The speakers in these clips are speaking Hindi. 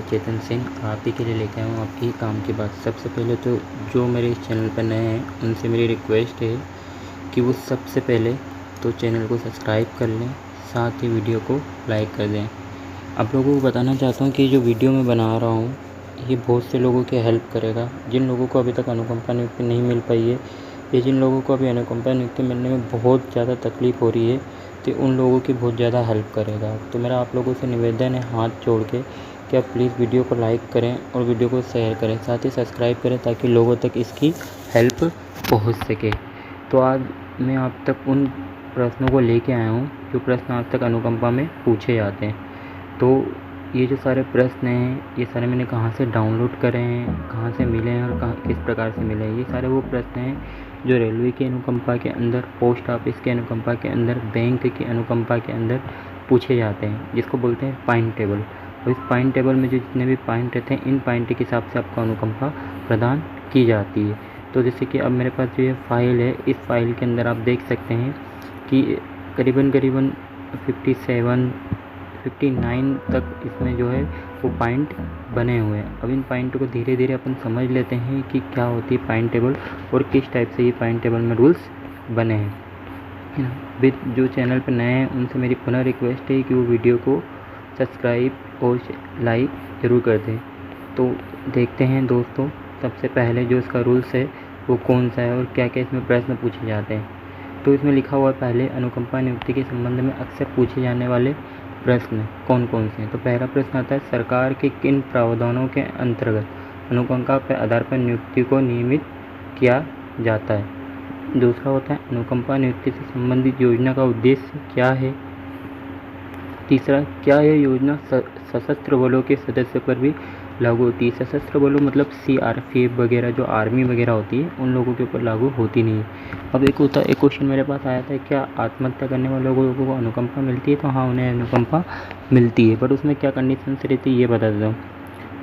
चेतन सिंह आप ही के लिए लेके आया हूँ आपके ही काम की बात। सबसे पहले तो जो मेरे इस चैनल पर नए हैं उनसे मेरी रिक्वेस्ट है कि वो सबसे पहले तो चैनल को सब्सक्राइब कर लें, साथ ही वीडियो को लाइक कर दें। आप लोगों को बताना चाहता हूँ कि जो वीडियो मैं बना रहा हूँ ये बहुत से लोगों की हेल्प करेगा। जिन लोगों को अभी तक अनुकंपा नियुक्ति नहीं मिल पाई है या जिन लोगों को अभी अनुकंपा नियुक्ति मिलने में बहुत ज़्यादा तकलीफ़ हो रही है तो उन लोगों की बहुत ज़्यादा हेल्प करेगा। तो मेरा आप लोगों से निवेदन है हाथ जोड़ के कि आप प्लीज़ वीडियो को लाइक करें और वीडियो को शेयर करें, साथ ही सब्सक्राइब करें ताकि लोगों तक इसकी हेल्प पहुंच सके। तो आज मैं आप तक उन प्रश्नों को लेके आया हूं जो प्रश्न आज तक अनुकंपा में पूछे जाते हैं। तो ये जो सारे प्रश्न हैं ये सारे मैंने कहाँ से डाउनलोड करे हैं, कहाँ से मिले हैं और कहाँ किस प्रकार से मिले हैं। ये सारे वो प्रश्न हैं जो रेलवे की अनुकंपा के अंदर, पोस्ट ऑफिस के अनुकंपा के अंदर, बैंक की अनुकंपा के अंदर पूछे जाते हैं, जिसको बोलते हैं पॉइंट टेबल। और इस पॉइंट टेबल में जो जितने भी पॉइंट रहते हैं इन पॉइंट के हिसाब से आपको अनुकंपा प्रदान की जाती है। तो जैसे कि अब मेरे पास जो ये फाइल है, इस फाइल के अंदर आप देख सकते हैं कि करीबन 59 तक इसमें जो है वो पॉइंट बने हुए हैं। अब इन पॉइंट को धीरे धीरे अपन समझ लेते हैं कि क्या होती है पॉइंट टेबल और किस टाइप से ये पॉइंट टेबल में रूल्स बने हैं। विद जो चैनल पर नए हैं उनसे मेरी पुनः रिक्वेस्ट है कि वो वीडियो को सब्सक्राइब और लाइक ज़रूर कर दें। तो देखते हैं दोस्तों, सबसे पहले जो इसका रूल्स है वो कौन सा है और क्या क्या इसमें प्रश्न पूछे जाते हैं। तो इसमें लिखा हुआ है पहले अनुकंपा नियुक्ति के संबंध में अक्सर पूछे जाने वाले प्रश्न कौन कौन से हैं। तो पहला प्रश्न आता है, सरकार के किन प्रावधानों के अंतर्गत अनुकंपा के आधार पर नियुक्ति को नियमित किया जाता है। दूसरा होता है, अनुकंपा नियुक्ति से संबंधित योजना का उद्देश्य क्या है। तीसरा, क्या यह योजना सशस्त्र बलों के सदस्य पर भी लागू होती है। सशस्त्र बलों मतलब CRPF वगैरह जो आर्मी वगैरह होती है उन लोगों के ऊपर लागू होती नहीं है। अब एक क्वेश्चन मेरे पास आया था, क्या आत्महत्या करने वाले लोगों को अनुकंपा मिलती है। तो हाँ, उन्हें अनुकंपा मिलती है, बट उसमें क्या कंडीशन रहती है ये बता देता हूँ,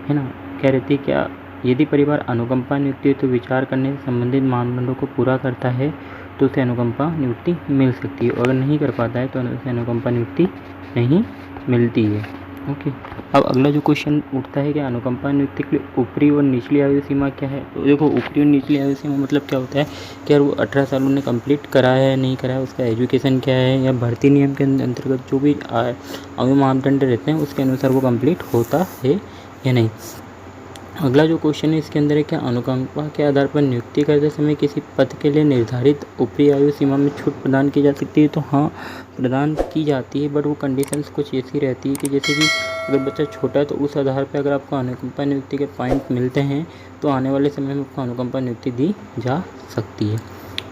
है ना। क्या रहती है, क्या यदि परिवार अनुकंपा नियुक्ति तो विचार करने से संबंधित मानदंडों को पूरा करता है तो उसे अनुकंपा नियुक्ति मिल सकती है, और अगर नहीं कर पाता है तो उसे अनुकंपा नियुक्ति नहीं मिलती है। ओके। अब अगला जो क्वेश्चन उठता है कि अनुकंपा नियुक्ति के लिए ऊपरी और निचली आयु सीमा क्या है। तो देखो, ऊपरी और निचली आयु सीमा मतलब क्या होता है कि यार वो 18 साल उन्हें कंप्लीट करा है या नहीं करा है, उसका एजुकेशन क्या है, या भर्ती नियम के अंतर्गत जो भी आयु मापदंड रहते हैं उसके अनुसार वो कंप्लीट होता है या नहीं। अगला जो क्वेश्चन है इसके अंदर है, क्या अनुकंपा के आधार पर नियुक्ति करते समय किसी पद के लिए निर्धारित ऊपरी आयु सीमा में छूट प्रदान की जा सकती है। तो हाँ, प्रदान की जाती है, बट वो कंडीशंस कुछ ऐसी रहती है कि जैसे कि अगर बच्चा छोटा है तो उस आधार पर अगर आपको अनुकंपा नियुक्ति के पॉइंट मिलते हैं तो आने वाले समय में आपको अनुकंपा नियुक्ति दी जा सकती है।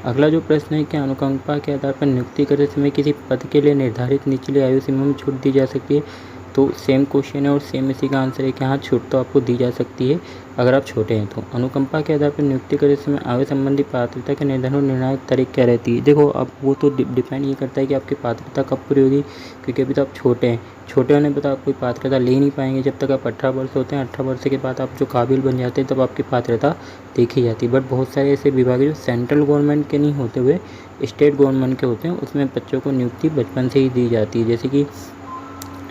अगला जो प्रश्न है कि अनुकंपा के आधार पर नियुक्ति करते समय किसी पद के लिए निर्धारित निचली आयु सीमा में छूट दी जा सकती है। तो सेम क्वेश्चन है और सेम इसी का आंसर है कि हाँ, छूट तो आपको दी जा सकती है अगर आप छोटे हैं तो। अनुकंपा के आधार पर नियुक्ति करते समय आयु संबंधी पात्रता के निर्धारण और निर्णायक तारीख क्या रहती है। देखो, अब वो तो डिपेंड ये करता है कि आपकी पात्रता कब पूरी होगी, क्योंकि अभी तो आप छोटे हैं। छोटे होने पर तो आप कोई पात्रता ले नहीं पाएंगे जब तक आप 18 वर्ष होते हैं। 18 वर्ष के बाद आप जो काबिल बन जाते हैं तब आपकी पात्रता देखी जाती है। बट बहुत सारे ऐसे विभाग है जो सेंट्रल गवर्नमेंट के नहीं होते हुए स्टेट गवर्नमेंट के होते हैं, उसमें बच्चों को नियुक्ति बचपन से ही दी जाती है। जैसे कि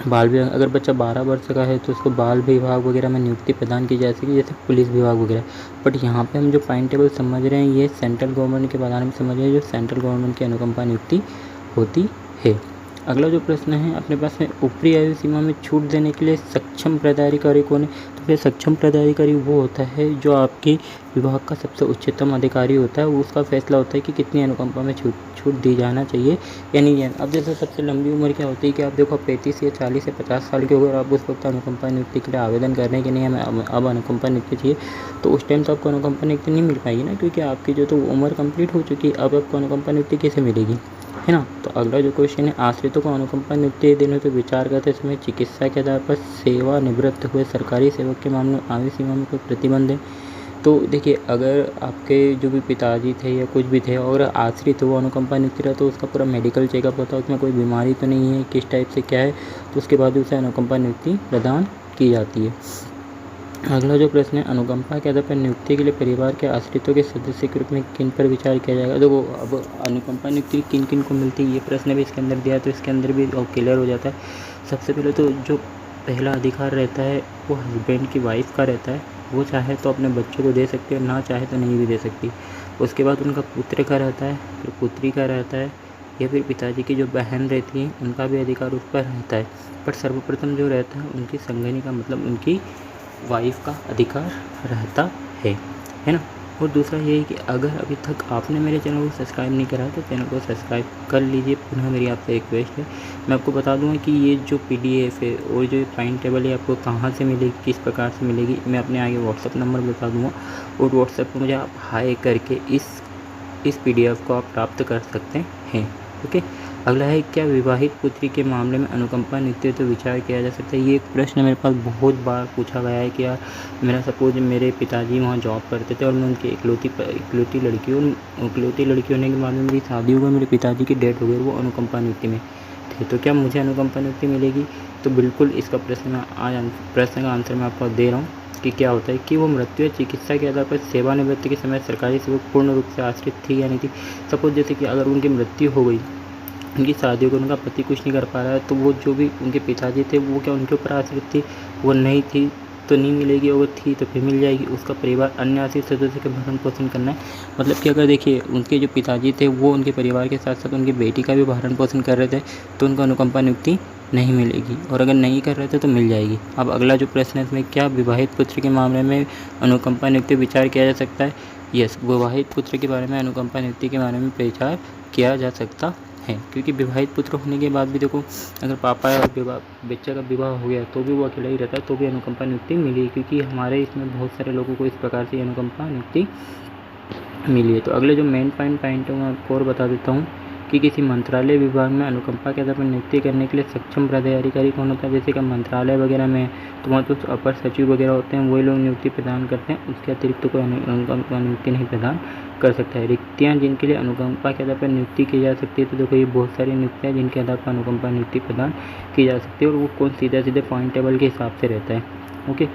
बाल विभाग, अगर बच्चा 12 वर्ष का है तो उसको बाल विभाग वगैरह में नियुक्ति प्रदान की जा सके, जैसे पुलिस विभाग वगैरह। बट यहाँ पे हम जो पॉइंट टेबल समझ रहे हैं ये सेंट्रल गवर्नमेंट के बारे में समझ रहे हैं, जो सेंट्रल गवर्नमेंट की अनुकंपा नियुक्ति होती है। अगला जो प्रश्न है अपने पास में, ऊपरी आयु सीमा में छूट देने के लिए सक्षम पदाधिकारी कौन है। तो फिर सक्षम पदाधिकारी वो होता है जो आपके विभाग का सबसे उच्चतम अधिकारी होता है, उसका फैसला होता है कि कितनी अनुकंपा में छूट दी जाना चाहिए या नहीं है। अब जैसे सबसे लंबी उम्र क्या होती है कि आप देखो 35 या 40 या 50 साल के अगर आप उस वक्त अनुकंपा नियुक्ति के लिए आवेदन कर रहे हैं कि नहीं हमें अब अनुकंपा नियुक्ति चाहिए, तो उस टाइम तो आपको अनुकंपा नियुक्ति नहीं मिल पाएगी ना, क्योंकि आपकी जो तो उम्र कंप्लीट हो चुकी है। अब आपको अनुकंपा नियुक्ति कैसे मिलेगी, है ना। तो अगला जो क्वेश्चन है, आश्रितों को अनुकंपा नियुक्ति देने पर विचार करते समय चिकित्सा के आधार पर सेवानिवृत्त हुए सरकारी सेवक के मामले में आयु सीमा में कोई प्रतिबंध है। तो देखिए, अगर आपके जो भी पिताजी थे या कुछ भी थे और आश्रित वो अनुकंपा नियुक्ति रहा तो उसका पूरा मेडिकल चेकअप होता है, उसमें कोई बीमारी तो नहीं है, किस टाइप से क्या है, तो उसके बाद उसे अनुकंपा नियुक्ति प्रदान की जाती है। अगला जो प्रश्न है, अनुकंपा के आधार पर नियुक्ति के लिए परिवार के आश्रितों के सदस्य के रूप में किन पर विचार किया जाएगा। देखो, अब अनुकंपा नियुक्ति किन को मिलती है ये प्रश्न भी इसके अंदर दिया है, तो इसके अंदर भी क्लियर हो जाता है। सबसे पहले तो जो पहला अधिकार रहता है वो हस्बैंड की वाइफ का रहता है, वो चाहे तो अपने बच्चों को दे सकती है, ना चाहे तो नहीं भी दे सकती। उसके बाद उनका पुत्र का रहता है, फिर पुत्री का रहता है, या फिर पिताजी की जो बहन रहती है उनका भी अधिकार उस पर रहता है। पर सर्वप्रथम जो रहता है उनकी संगनी का मतलब उनकी वाइफ का अधिकार रहता है ना। और दूसरा ये है कि अगर अभी तक आपने मेरे चैनल को सब्सक्राइब नहीं करा तो चैनल को सब्सक्राइब कर लीजिए। पुनः मेरी आपसे रिक्वेस्ट है, मैं आपको बता दूंगा कि ये जो PDF है और जो टाइम टेबल है आपको कहाँ से मिलेगी, किस प्रकार से मिलेगी, मैं अपने आगे व्हाट्सअप नंबर बता दूंगा और व्हाट्सएप पर मुझे आप हाई करके इस PDF को आप प्राप्त कर सकते हैं। ओके। अगला है, क्या विवाहित पुत्री के मामले में अनुकंपा नियुक्ति तो विचार किया जा सकता है। ये एक प्रश्न मेरे पास बहुत बार पूछा गया है कि यार मेरा सपोज मेरे पिताजी वहाँ जॉब करते थे और मैं उनकी इकलौती लड़की होने के बाद में मेरी शादी हो गई, मेरे पिताजी की डेथ हो गई, वो अनुकंपा नियुक्ति में थे, तो क्या मुझे अनुकंपा नियुक्ति मिलेगी। तो बिल्कुल इसका प्रश्न का आंसर मैं आपको दे रहा हूँ कि क्या होता है कि वो मृत्यु या चिकित्सा के आधार पर सेवानिवृत्ति के समय सरकारी सेवक पूर्ण रूप से आश्रित थी या नहीं थी। सपोज जैसे कि अगर उनकी मृत्यु हो गई, उनकी शादी को उनका पति कुछ नहीं कर पा रहा है, तो वो जो भी उनके पिताजी थे वो क्या उनके ऊपर आश्रित थी, वो नहीं थी तो नहीं मिलेगी, अगर थी तो फिर मिल जाएगी। उसका परिवार अन्य आश्रित सदस्य के भरण पोषण करना है, मतलब कि अगर देखिए उनके जो पिताजी थे वो उनके परिवार के साथ साथ उनकी बेटी का भी भरण पोषण कर रहे थे तो उनको अनुकंपा नियुक्ति नहीं मिलेगी, और अगर नहीं कर रहे थे तो मिल जाएगी। अब अगला जो प्रश्न है इसमें, क्या विवाहित पुत्र के मामले में अनुकंपा नियुक्ति विचार किया जा सकता है। यस, विवाहित पुत्र के बारे में अनुकंपा नियुक्ति के बारे में विचार किया जा सकता है, क्योंकि विवाहित पुत्र होने के बाद भी देखो अगर पापा और बच्चा का विवाह हो गया तो भी वो अकेला ही रहता है तो भी अनुकंपा नियुक्ति मिली, क्योंकि हमारे इसमें बहुत सारे लोगों को इस प्रकार से अनुकंपा नियुक्ति मिली है। तो अगले जो मेन पॉइंट है मैं आपको और बता देता हूँ कि किसी मंत्रालय विभाग में अनुकंपा के आधार पर नियुक्ति करने के लिए सक्षम पदाधिकारी कौन होता है। जैसे कि मंत्रालय वगैरह में तो वहाँ तो अपर सचिव वगैरह होते हैं, वही लोग नियुक्ति प्रदान करते हैं, उसके अतिरिक्त तो कोई अनुकंपा नियुक्ति नहीं प्रदान कर सकता है। रिक्तियाँ जिनके लिए अनुकंपा के आधार पर नियुक्ति की जा सकती है, तो देखो ये बहुत सारी नियुक्तियाँ जिनके आधार पर अनुकंपा नियुक्ति प्रदान की जा सकती है और वो कौन सीधे पॉइंट टेबल के हिसाब से रहता है। ओके।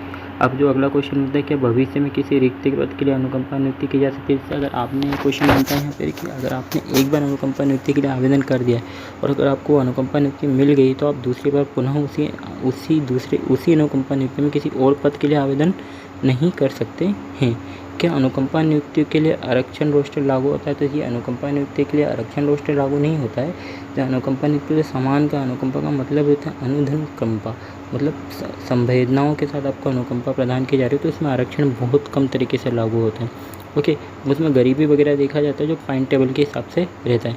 अब जो अगला क्वेश्चन होता है, क्या भविष्य में किसी रिक्त पद के लिए अनुकंपा नियुक्ति की जा सकती है। जैसे अगर आपने क्वेश्चन बनता है यहाँ पर कि अगर आपने एक बार अनुकंपा नियुक्ति के लिए आवेदन कर दिया है और अगर आपको अनुकंपा नियुक्ति मिल गई तो आप दूसरी बार पुनः उसी अनुकंपा नियुक्ति में किसी और पद के लिए आवेदन नहीं कर सकते हैं। क्या अनुकंपा नियुक्ति के लिए आरक्षण रोस्टर लागू होता है। तो ये अनुकंपा नियुक्ति के लिए आरक्षण रोस्टर लागू नहीं होता है। जो अनुकंपा नियुक्ति से समान का अनुकंपा का मतलब होता है अनुधनकंपा, मतलब संवेदनाओं के साथ आपको अनुकंपा प्रदान की जा रही है, तो इसमें आरक्षण बहुत कम तरीके से लागू होता है। ओके। उसमें गरीबी वगैरह देखा जाता है जो पॉइंट टेबल के हिसाब से रहता है।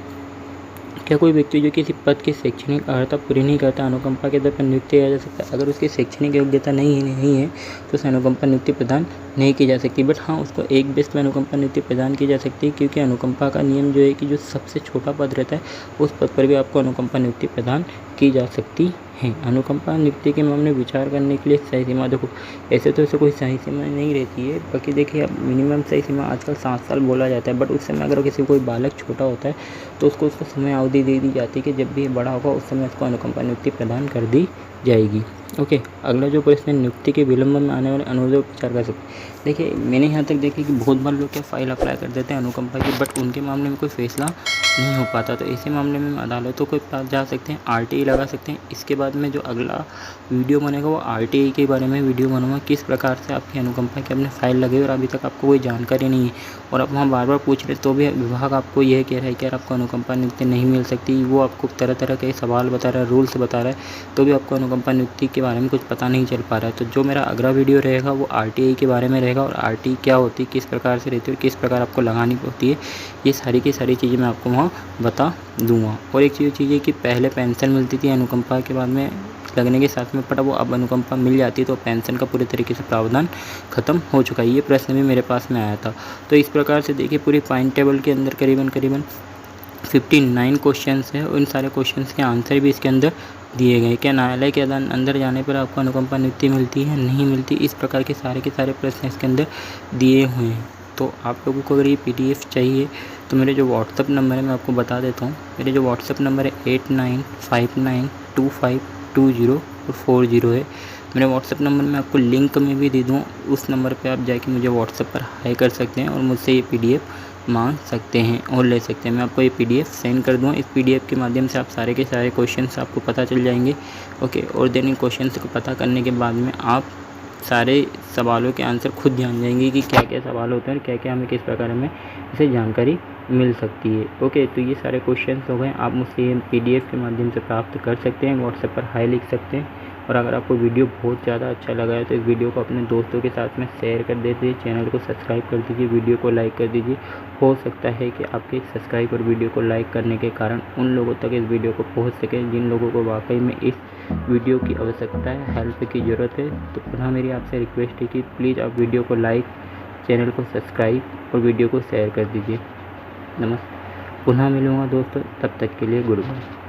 क्या कोई व्यक्ति जो किसी पद की शैक्षणिक अर्हता पूरी नहीं करता अनुकंपा के आधार पर नियुक्ति किया जा सकता है। अगर उसकी शैक्षणिक योग्यता नहीं है तो उसे अनुकंपा नियुक्ति प्रदान नहीं की जा सकती, बट हाँ उसको एक बेस में अनुकंपा नियुक्ति प्रदान की जा सकती है, क्योंकि अनुकंपा का नियम जो है कि जो सबसे छोटा पद रहता है उस पद पर भी आपको अनुकंपा नियुक्ति प्रदान की जा सकती है। अनुकंपा नियुक्ति के मामले में विचार करने के लिए सही सीमा, देखो ऐसे तो कोई सही सीमा नहीं रहती है, बाकी देखिए अब मिनिमम सही सीमा आजकल 7 साल बोला जाता है, बट उस समय अगर किसी कोई बालक छोटा होता है तो उसको उसका समय अवधि दे दी जाती है कि जब भी बड़ा होगा उस समय उसको अनुकंपा नियुक्ति प्रदान कर दी जाएगी। ओके। अगला जो प्रश्न है, नियुक्ति के विलंब में आने वाले अनुरोधों पर विचार कर सकते हैं। देखिए मैंने यहाँ तक देखा कि बहुत बार लोग क्या फाइल अप्लाई कर देते हैं अनुकंपा की, बट उनके मामले में कोई फैसला नहीं हो पाता, तो ऐसे मामले में अदालतों के पास जा सकते हैं, RTI लगा सकते हैं। इसके बाद में जो अगला वीडियो बनेगा वो RTI के बारे में वीडियो बनूंगा, किस प्रकार से आपकी अनुकंपा की अपने फाइल लगे और अभी तक आपको कोई जानकारी नहीं है और आप वहाँ बार बार पूछ रहे तो भी विभाग आपको यह कह रहा है कि यार आपको अनुकंपा नियुक्ति नहीं मिल सकती, वो आपको तरह तरह के सवाल बता रहा है, रूल्स बता रहा है, तो भी आपको अनुकंपा नियुक्ति के बारे में कुछ पता नहीं चल पा रहा है। तो जो मेरा अगला वीडियो रहेगा वो RTI के बारे में रहेगा और RTI क्या होती है, किस प्रकार से रहती है और किस प्रकार आपको लगानी होती है, ये सारी की सारी चीज़ें मैं आपको वहाँ बता दूंगा। और एक चीज़ है कि पहले पेंशन मिलती थी अनुकंपा के बाद में लगने के साथ में, बट वो अब अनुकंपा मिल जाती है तो पेंशन का पूरे तरीके से प्रावधान खत्म हो चुका है। ये प्रश्न भी मेरे पास में आया था। तो इस प्रकार से देखिए पूरी पॉइंट टेबल के अंदर करीबन 59 क्वेश्चंस है, उन सारे क्वेश्चंस के आंसर भी इसके अंदर दिए गए। क्या न्यायालय के अंदर जाने पर आपको अनुकंपा नियुक्ति मिलती है, नहीं मिलती, इस प्रकार के सारे प्रश्न इसके अंदर दिए हुए हैं। तो आप लोगों को अगर ये PDF चाहिए तो मेरे जो व्हाट्सअप नंबर है मैं आपको बता देता हूँ। मेरे जो व्हाट्सअप नंबर है 8959252040 है। मेरे व्हाट्सअप नंबर मैं आपको लिंक में भी दे दूँ, उस नंबर पे आप जाके मुझे व्हाट्सअप पर हाई कर सकते हैं और मुझसे ये PDF मांग सकते हैं और ले सकते हैं। मैं आपको ये PDF सेंड कर दूँगा। इस PDF के माध्यम से आप सारे के सारे क्वेश्चंस आपको पता चल जाएंगे। ओके, और देन इन क्वेश्चंस को पता करने के बाद में आप सारे सवालों के आंसर खुद जान जाएंगे कि क्या क्या सवाल होते हैं और क्या क्या हमें किस प्रकार में इसे जानकारी मिल सकती है। ओके, तो ये सारे क्वेश्चंस हो गए। आप मुझसे ये PDF के माध्यम से प्राप्त कर सकते हैं। व्हाट्सएप पर हाई लिख सकते हैं। और अगर आपको वीडियो बहुत ज़्यादा अच्छा लगा है तो इस वीडियो को अपने दोस्तों के साथ में शेयर कर दीजिए, चैनल को सब्सक्राइब कर दीजिए, वीडियो को लाइक कर दीजिए। हो सकता है कि आपके सब्सक्राइब और वीडियो को लाइक करने के कारण उन लोगों तक इस वीडियो को पहुंच सके जिन लोगों को वाकई में इस वीडियो की आवश्यकता है, हेल्प की ज़रूरत है। तो पुनः मेरी आपसे रिक्वेस्ट है कि प्लीज़ आप वीडियो को लाइक, चैनल को सब्सक्राइब और वीडियो को शेयर कर दीजिए। नमस्ते, पुनः मिलूँगा दोस्तों, तब तक के लिए गुड बाय।